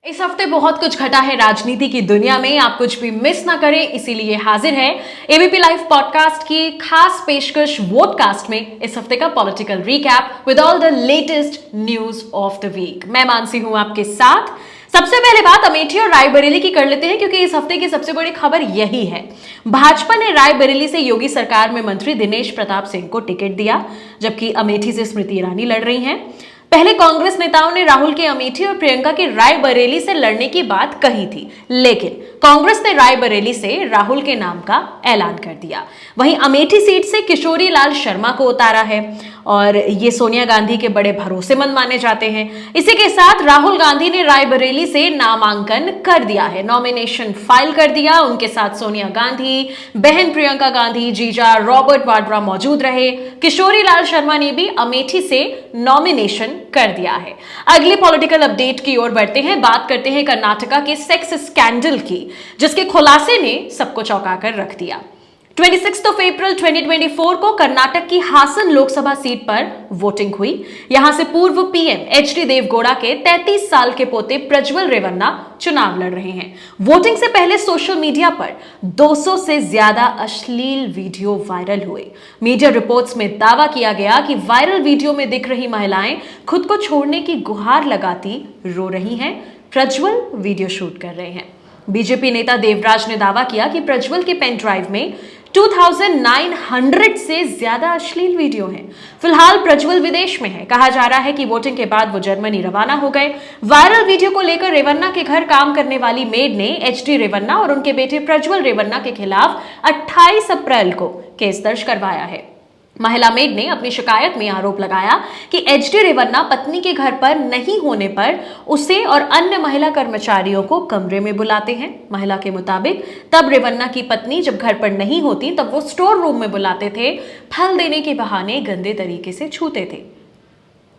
इस हफ्ते बहुत कुछ घटा है राजनीति की दुनिया में। आप कुछ भी मिस ना करें, इसीलिए हाजिर है एबीपी लाइव पॉडकास्ट की खास पेशकश वोटकास्ट में इस हफ्ते का political recap with all the latest news of the week. मैं मानसी हूं आपके साथ। सबसे पहले बात अमेठी और रायबरेली की कर लेते हैं, क्योंकि इस हफ्ते की सबसे बड़ी खबर यही है। भाजपा ने रायबरेली से योगी सरकार में मंत्री दिनेश प्रताप सिंह को टिकट दिया, जबकि अमेठी से स्मृति ईरानी लड़ रही हैं। पहले कांग्रेस नेताओं ने राहुल के अमेठी और प्रियंका के रायबरेली से लड़ने की बात कही थी, लेकिन कांग्रेस ने रायबरेली से राहुल के नाम का ऐलान कर दिया। वहीं अमेठी सीट से किशोरी लाल शर्मा को उतारा है और ये सोनिया गांधी के बड़े भरोसेमंद माने जाते हैं। इसी के साथ राहुल गांधी ने रायबरेली से नामांकन कर दिया है, नॉमिनेशन फाइल कर दिया। उनके साथ सोनिया गांधी, बहन प्रियंका गांधी, जीजा रॉबर्ट वाड्रा मौजूद रहे। किशोरी लाल शर्मा ने भी अमेठी से नॉमिनेशन कर दिया है। अगली पॉलिटिकल अपडेट की ओर बढ़ते हैं। बात करते हैं कर्नाटका के सेक्स स्कैंडल की, जिसके खुलासे ने सबको चौंका कर रख दिया। 26 अप्रैल 2024 को कर्नाटक की हासन लोकसभा सीट पर वोटिंग हुई। यहां से पूर्व पीएम एचडी देवगौड़ा के 33 साल के पोते प्रज्वल रेवन्ना चुनाव लड़ रहे हैं। वोटिंग से पहले सोशल मीडिया पर 200 से ज्यादा अश्लील वीडियो वायरल हुए। मीडिया रिपोर्ट्स में दावा किया गया कि वायरल वीडियो में दिख रही महिलाएं खुद को छोड़ने की गुहार लगाती रो रही हैं। प्रज्वल वीडियो शूट कर रहे हैं। बीजेपी नेता देवराज ने दावा किया कि प्रज्वल के पेन ड्राइव में 2900 से ज्यादा अश्लील वीडियो हैं। फिलहाल प्रज्वल विदेश में है। कहा जा रहा है कि वोटिंग के बाद वो जर्मनी रवाना हो गए। वायरल वीडियो को लेकर रेवन्ना के घर काम करने वाली मेड ने एचडी रेवन्ना और उनके बेटे प्रज्वल रेवन्ना के खिलाफ 28 अप्रैल को केस दर्ज करवाया है। महिला मेड ने अपनी शिकायत में आरोप लगाया कि एचडी रेवन्ना पत्नी के घर पर नहीं होने पर उसे और अन्य महिला कर्मचारियों को कमरे में बुलाते हैं। महिला के मुताबिक तब रेवन्ना की पत्नी जब घर पर नहीं होती तब वो स्टोर रूम में बुलाते थे, फल देने के बहाने गंदे तरीके से छूते थे।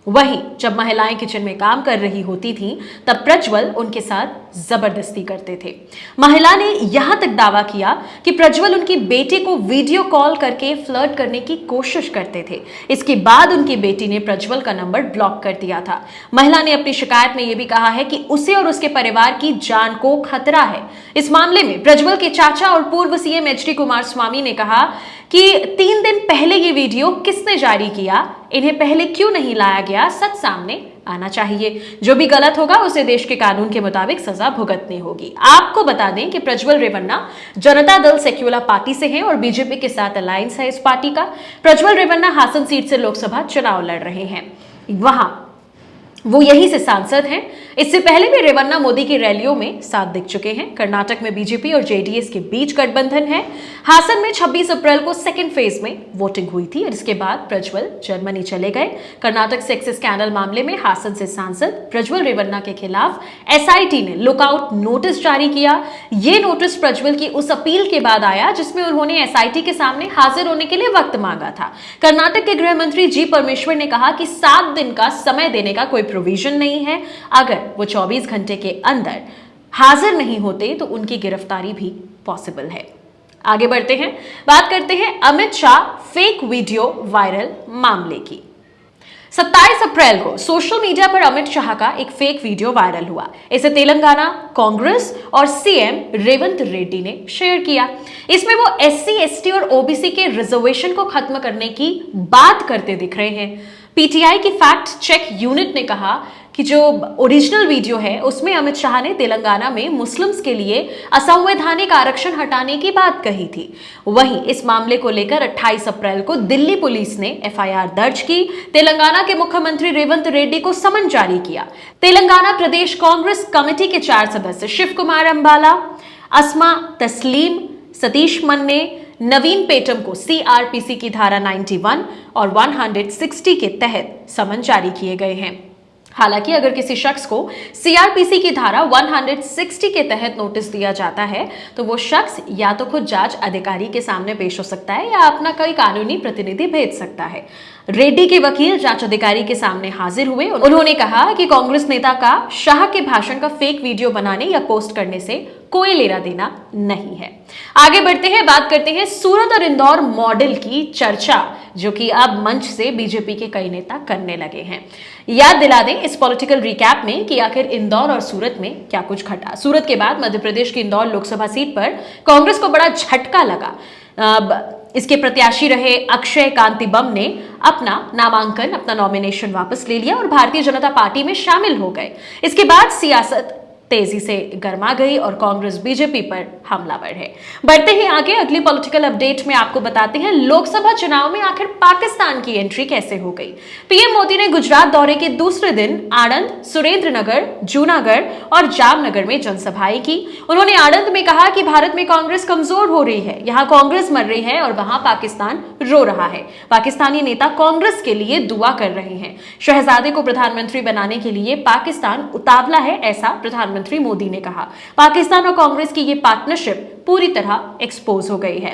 वहीं जब महिलाएं किचन में काम कर रही होती थीं, तब प्रज्वल उनके साथ जबरदस्ती करते थे। महिला ने यहां तक दावा किया कि प्रज्वल उनकी बेटी को वीडियो कॉल करके फ्लर्ट करने की कोशिश करते थे। इसके बाद उनकी बेटी ने प्रज्वल का नंबर ब्लॉक कर दिया था। महिला ने अपनी शिकायत में यह भी कहा है कि उसे और उसके परिवार की जान को खतरा है। इस मामले में प्रज्वल के चाचा और पूर्व सीएम एचडी कुमारस्वामी ने कहा कि 3 दिन पहले ये वीडियो किसने जारी किया, इन्हें पहले क्यों नहीं लाया गया, सच सामने आना चाहिए। जो भी गलत होगा उसे देश के कानून के मुताबिक सजा भुगतनी होगी। आपको बता दें कि प्रज्वल रेवन्ना जनता दल सेक्युलर पार्टी से हैं और बीजेपी के साथ अलायंस है इस पार्टी का। प्रज्वल रेवन्ना हासन सीट से लोकसभा चुनाव लड़ रहे हैं, वहां वो यहीं से सांसद हैं। इससे पहले भी रेवन्ना मोदी की रैलियों में साथ दिख चुके हैं। कर्नाटक में बीजेपी और जेडीएस के बीच गठबंधन है। हासन में 26 अप्रैल को सेकेंड फेज में वोटिंग हुई थी और इसके बाद प्रज्वल जर्मनी चले गए। कर्नाटक सेक्स स्कैंडल मामले में हासन से सांसद प्रज्वल रेवन्ना के खिलाफ एसआईटी ने लुकआउट नोटिस जारी किया। ये नोटिस प्रज्वल की उस अपील के बाद आया जिसमें उन्होंने एसआईटी के सामने हाजिर होने के लिए वक्त मांगा था। कर्नाटक के गृह मंत्री जी परमेश्वर ने कहा कि 7 दिन का समय देने का कोई प्रोविजन नहीं है। अगर वो 24 घंटे के अंदर हाजिर नहीं होते तो उनकी गिरफ्तारी भी पॉसिबल है। आगे बढ़ते हैं, बात करते हैं Amit Shah fake video viral मामले की। 27 अप्रैल को सोशल मीडिया पर अमित शाह का एक फेक वीडियो वायरल हुआ। इसे तेलंगाना कांग्रेस और सीएम रेवंत रेड्डी ने शेयर किया। इसमें वो एससी, एसटी और ओबीसी के रिजर्वेशन को खत्म करने की बात करते दिख रहे हैं। पीटीआई की फैक्ट चेक यूनिट ने कहा कि जो ओरिजिनल वीडियो है उसमें अमित शाह ने तेलंगाना में मुस्लिम्स के लिए असंवैधानिक आरक्षण हटाने की बात कही थी। वहीं इस मामले को लेकर 28 अप्रैल को दिल्ली पुलिस ने एफआईआर दर्ज की। तेलंगाना के मुख्यमंत्री रेवंत रेड्डी को समन जारी किया। तेलंगाना प्रदेश कांग्रेस कमेटी के 4 सदस्य शिव कुमार अंबाला, अस्मा तस्लीम, सतीश मन्ने, नवीन पेटम को सीआरपीसी की धारा 91 और 160 के तहत समन जारी किए गए हैं। हालांकि अगर किसी शख्स को सीआरपीसी की धारा 160 के तहत नोटिस दिया जाता है तो वो शख्स या तो खुद जांच अधिकारी के सामने पेश हो सकता है या अपना कोई कानूनी प्रतिनिधि भेज सकता है। रेड्डी के वकील जांच अधिकारी के सामने हाजिर हुए। उन्होंने कहा कि कांग्रेस नेता का शाह के भाषण का फेक वीडियो बनाने या पोस्ट करने से कोई लेना देना नहीं है। आगे बढ़ते हैं, बात करते हैं सूरत और इंदौर मॉडल की चर्चा, जो कि अब मंच से बीजेपी के कई नेता करने लगे हैं। याद दिला दें इस पॉलिटिकल रिकैप में कि आखिर इंदौर और सूरत में क्या कुछ घटा। सूरत के बाद मध्य प्रदेश की इंदौर लोकसभा सीट पर कांग्रेस को बड़ा झटका लगा। इसके प्रत्याशी रहे अक्षय कांति बम ने अपना नामांकन, अपना नॉमिनेशन वापस ले लिया और भारतीय जनता पार्टी में शामिल हो गए। इसके बाद सियासत तेजी से गर्मा गई और कांग्रेस बीजेपी पर हमलावर है। बढ़ते ही आगे, अगली पॉलिटिकल अपडेट में आपको बताते हैं लोकसभा चुनाव में आखिर पाकिस्तान की एंट्री कैसे हो गई। पीएम मोदी ने गुजरात दौरे के दूसरे दिन आणंद, सुरेंद्रनगर, जूनागढ़ और जामनगर में जनसभाएं की। उन्होंने आणंद में कहा कि भारत में कांग्रेस कमजोर हो रही है, यहां कांग्रेस मर रही है और वहां पाकिस्तान रो रहा है। पाकिस्तानी नेता कांग्रेस के लिए दुआ कर रहे हैं। शहजादे को प्रधानमंत्री बनाने के लिए पाकिस्तान उतावला है, ऐसा प्रधानमंत्री मोदी ने कहा। पाकिस्तान और कांग्रेस की ये पार्टनरशिप पूरी तरह एक्सपोज हो गई है।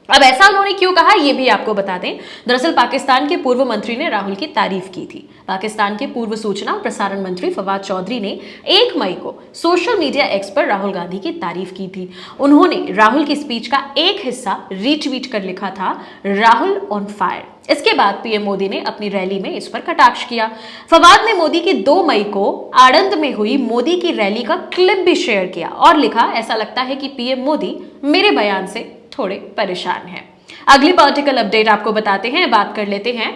अब ऐसा उन्होंने क्यों कहा, यह भी आपको बता दें। दरअसल पाकिस्तान के पूर्व मंत्री ने राहुल की तारीफ की थी। पाकिस्तान के पूर्व सूचना और प्रसारण मंत्री फवाद चौधरी ने 1 मई को सोशल मीडिया एक्स पर राहुल गांधी की तारीफ की थी। उन्होंने राहुल की स्पीच का एक हिस्सा रीट्वीट कर लिखा था, राहुल ऑन फायर। इसके बाद पीएम मोदी ने अपनी रैली में इस पर कटाक्ष किया। फवाद ने मोदी की 2 मई को आणंद में हुई मोदी की रैली का क्लिप भी शेयर किया और लिखा, ऐसा लगता है कि पीएम मोदी मेरे बयान से थोड़े परेशान हैं। अगली पॉलिटिकल अपडेट आपको बताते हैं, बात कर लेते हैं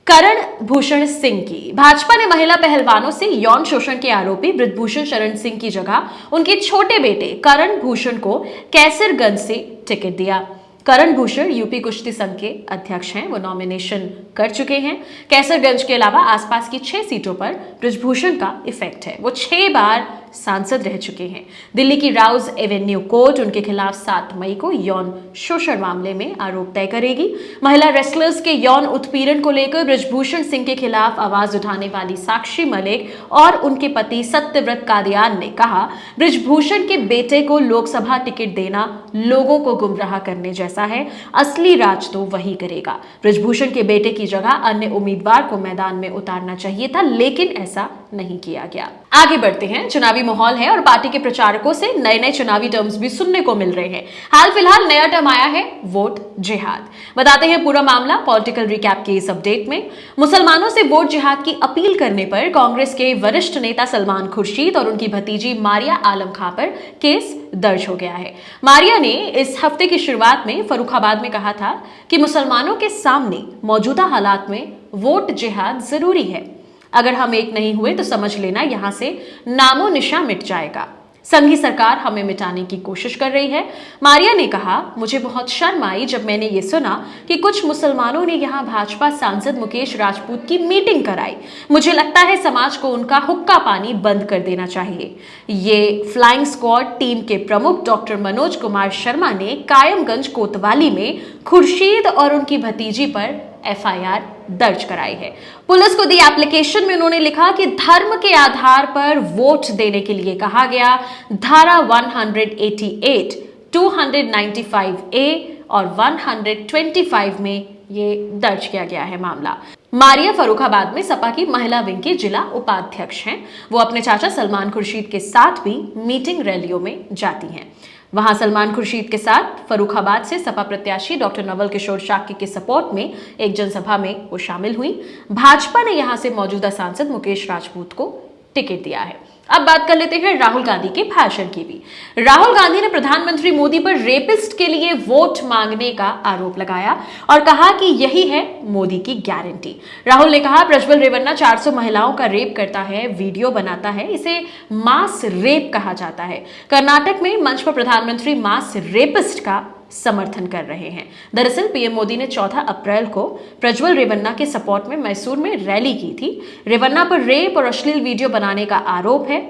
करण भूषण सिंह की। भाजपा ने महिला पहलवानों से यौन शोषण के आरोपी बृजभूषण शरण सिंह की जगह उनके छोटे बेटे करण भूषण को कैसरगंज से टिकट दिया। करण भूषण यूपी कुश्ती संघ के अध्यक्ष हैं, वो नॉमिनेशन कर चुके हैं। कैसरगंज के अलावा आसपास की 6 सीटों पर बृजभूषण का इफेक्ट है। वो 6 बार सांसद रह चुके हैं। दिल्ली की राउज एवेन्यू कोर्ट उनके खिलाफ 7 मई को यौन शोषण मामले में आरोप तय करेगी। महिला रेसलर्स के यौन उत्पीड़न को लेकर बृजभूषण सिंह के खिलाफ आवाज उठाने वाली साक्षी मलिक और उनके पति सत्यव्रत कादियान ने कहा, बृजभूषण के बेटे को लोकसभा टिकट देना लोगों को गुमराह करने जैसा है, असली राज तो वही करेगा। बृजभूषण के बेटे की जगह अन्य उम्मीदवार को मैदान में उतारना चाहिए था, लेकिन ऐसा नहीं किया गया। आगे बढ़ते हैं, चुनावी माहौल है और पार्टी के प्रचारकों से नए नए चुनावी टर्म्स भी सुनने को मिल रहे हैं। हाल फिलहाल नया टर्म आया है, वोट जिहाद। बताते हैं पूरा मामला पॉलिटिकल रिकैप के इस अपडेट में। मुसलमानों से वोट जिहाद की अपील करने पर कांग्रेस के वरिष्ठ नेता सलमान खुर्शीद और उनकी भतीजी मारिया आलम खां पर केस दर्ज हो गया है। मारिया ने इस हफ्ते की शुरुआत में फर्रुखाबाद में कहा था कि मुसलमानों के सामने मौजूदा हालात में वोट जिहाद जरूरी है। अगर हम एक नहीं हुए तो समझ लेना यहां से नामो निशा मिट जाएगा। संघी सरकार हमें मिटाने की कोशिश कर रही है। मारिया ने कहा, मुझे बहुत शर्म आई जब मैंने ये सुना कि कुछ मुसलमानों ने यहां भाजपा सांसद मुकेश राजपूत की मीटिंग कराई। मुझे लगता है समाज को उनका हुक्का पानी बंद कर देना चाहिए। ये फ्लाइंग स्क्वाड टीम के प्रमुख डॉक्टर मनोज कुमार शर्मा ने कायमगंज कोतवाली में खुर्शीद और उनकी भतीजी पर एफआईआर दर्ज कराई है। पुलिस को दी एप्लीकेशन में उन्होंने लिखा कि धर्म के आधार पर वोट देने के लिए कहा गया। धारा 188, 295A और 125 में ये दर्ज किया गया है मामला। मारिया फर्रुखाबाद में सपा की महिला विंग की जिला उपाध्यक्ष हैं। वो अपने चाचा सलमान खुर्शीद के साथ भी मीटिंग रैलियों में जाती हैं। वहां सलमान खुर्शीद के साथ फर्रुखाबाद से सपा प्रत्याशी डॉक्टर नवल किशोर शाक्य के सपोर्ट में एक जनसभा में वो शामिल हुई। भाजपा ने यहां से मौजूदा सांसद मुकेश राजपूत को टिकट दिया है। अब बात कर लेते हैं राहुल गांधी के भाषण की भी। राहुल गांधी ने प्रधानमंत्री मोदी पर रेपिस्ट के लिए वोट मांगने का आरोप लगाया और कहा कि यही है मोदी की गारंटी। राहुल ने कहा, प्रज्वल रेवन्ना 400 महिलाओं का रेप करता है, वीडियो बनाता है, इसे मास रेप कहा जाता है। कर्नाटक में मंच पर प्रधानमंत्री मास रेपिस्ट का समर्थन कर रहे हैं। दरअसल पीएम मोदी ने 14 अप्रैल को प्रज्वल रेवन्ना के सपोर्ट में मैसूर में रैली की थी। रेवन्ना पर रेप और अश्लील वीडियो बनाने का आरोप है।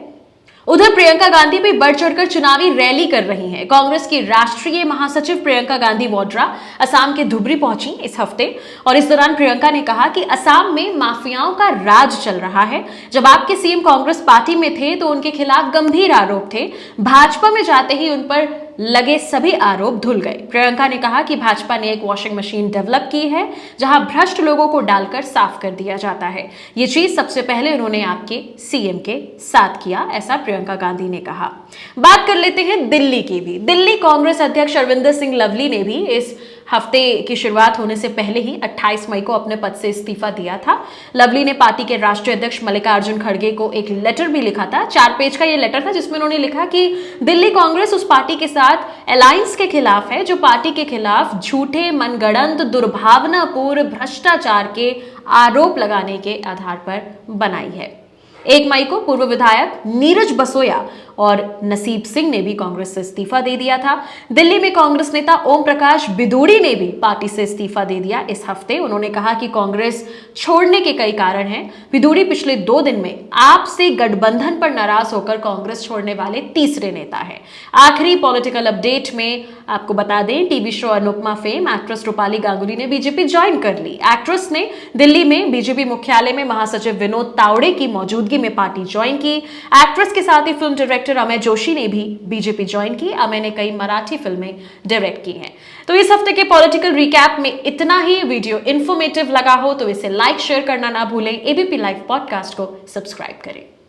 उधर प्रियंका गांधी भी बढ़ चढ़कर चुनावी रैली कर रही हैं। कांग्रेस की राष्ट्रीय महासचिव प्रियंका गांधी वाड्रा असम के धुबरी पहुंची इस हफ्ते और इस दौरान प्रियंका ने कहा कि असम में माफियाओं का राज चल रहा है। जब आपके सीएम कांग्रेस पार्टी में थे तो उनके खिलाफ गंभीर आरोप थे। भाजपा में जाते ही उन पर लगे सभी आरोप धुल गए। प्रियंका ने कहा कि भाजपा ने एक वॉशिंग मशीन डेवलप की है जहां भ्रष्ट लोगों को डालकर साफ कर दिया जाता है। ये चीज सबसे पहले उन्होंने आपके सीएम के साथ किया, ऐसा प्रियंका गांधी ने कहा। बात कर लेते हैं दिल्ली की भी। दिल्ली कांग्रेस अध्यक्ष अरविंदर सिंह लवली ने भी इस हफ्ते की शुरुआत होने से पहले ही 28 मई को अपने पद से इस्तीफा दिया था। लवली ने पार्टी के राष्ट्रीय अध्यक्ष मल्लिकार्जुन खड़गे को एक लेटर भी लिखा था। 4 पेज का यह लेटर था जिसमें उन्होंने लिखा कि दिल्ली कांग्रेस उस पार्टी के साथ अलायंस के खिलाफ है जो पार्टी के खिलाफ झूठे, मनगढ़ंत, दुर्भावनापूर्ण भ्रष्टाचार के आरोप लगाने के आधार पर बनाई है। 1 मई को पूर्व विधायक नीरज बसोया और नसीब सिंह ने भी कांग्रेस से इस्तीफा दे दिया था। दिल्ली में कांग्रेस नेता ओम प्रकाश बिदूड़ी ने भी पार्टी से इस्तीफा दे दिया इस हफ्ते। उन्होंने कहा कि कांग्रेस छोड़ने के कई कारण हैं। बिदूड़ी पिछले 2 दिन में आपसे गठबंधन पर नाराज होकर कांग्रेस छोड़ने वाले तीसरे नेता हैं। आखिरी पॉलिटिकल अपडेट में आपको बता दें, TV show Anupama fame actress Rupali Ganguly ने बीजेपी ज्वाइन कर ली। एक्ट्रेस ने दिल्ली में बीजेपी मुख्यालय में महासचिव विनोद तावड़े की मौजूदगी में पार्टी ज्वाइन की। एक्ट्रेस के साथ ही फिल्म डायरेक्टर अमय जोशी ने भी बीजेपी ज्वाइन की। अमय ने कई मराठी फिल्में डायरेक्ट की हैं। तो इस हफ्ते के पॉलिटिकल रिकैप में इतना ही। वीडियो इंफॉर्मेटिव लगा हो तो इसे लाइक शेयर करना ना भूलें। एबीपी लाइव पॉडकास्ट को सब्सक्राइब करें।